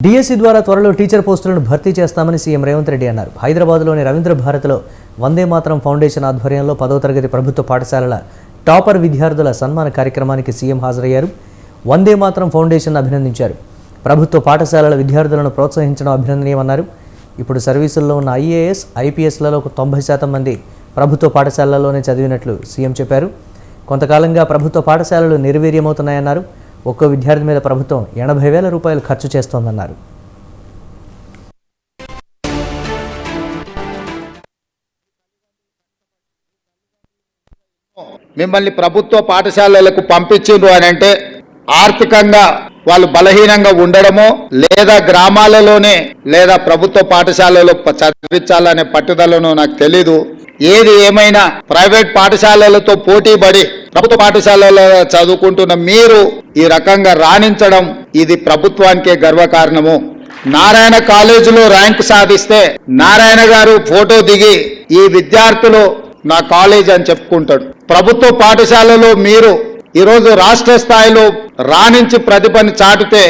DSC ద్వారా త్వరలో teacher పోస్టులను భర్తీ చేస్తామని సీఎం రేవంత్ రెడ్డి అన్నారు. హైదరాబాద్లోని రవీంద్ర భారతిలో వందే మాతరం ఫౌండేషన్ ఆధ్వర్యంలో 10వ తరగతి ప్రభుత్వ పాఠశాలల టాపర్ విద్యార్థుల సన్మాన కార్యక్రమానికి సీఎం హాజరయ్యారు. వందే మాతరం ఫౌండేషన్ అభినందించారు. ప్రభుత్వ పాఠశాలల విద్యార్థులను ప్రోత్సహించడం అభినందనీయమన్నారు. ఇప్పుడు సర్వీసుల్లో ఉన్న ఐఏఎస్, ఐపీఎస్లలో 90% మంది ప్రభుత్వ పాఠశాలల్లోనే చదివినట్లు సీఎం చెప్పారు. కొంతకాలంగా ప్రభుత్వ పాఠశాలలు నిర్వీర్యమవుతున్నాయన్నారు. ఒక్కో విద్యార్థి మీద ప్రభుత్వం 80,000 రూపాయలు ఖర్చు చేస్తోందన్నారు. మిమ్మల్ని ప్రభుత్వ పాఠశాలలకు పంపించిండ్రు అని అంటే ఆర్థికంగా వాళ్ళు బలహీనంగా ఉండడమో లేదా గ్రామాలలోనే లేదా ప్రభుత్వ పాఠశాలలో చదివించాలనే పట్టుదలను నాకు తెలీదు. ఏది ఏమైనా ప్రైవేట్ పాఠశాలలతో పోటీ పడి ప్రభుత్వ పాఠశాలలో చదువుకుంటున్న మీరు ఈ రకంగా రాణించడం ఇది ప్రభుత్వానికే గర్వకారణము. నారాయణ కాలేజీలో ర్యాంక్ సాధిస్తే నారాయణ గారు ఫోటో దిగి ఈ విద్యార్థులు నా కాలేజ్ అని చెప్పుకుంటాడు. ప్రభుత్వ పాఠశాలలో మీరు ఈరోజు రాష్ట్ర స్థాయిలో రాణించి ప్రతిభను చాటితే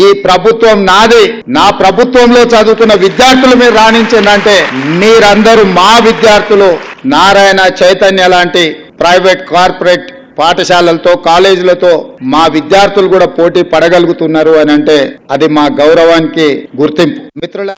ఈ ప్రభుత్వం నాది, నా ప్రభుత్వంలో చదువుతున్న విద్యార్థులు మీరు రాణించిందంటే మీరందరూ మా విద్యార్థులు. నారాయణ, చైతన్య లాంటి ప్రైవేట్ కార్పొరేట్ పాఠశాలలతో కాలేజీలతో మా విద్యార్థులు కూడా పోటీ పడగలుగుతున్నారు అని అంటే అది మా గౌరవానికి గుర్తింపు. మిత్రుల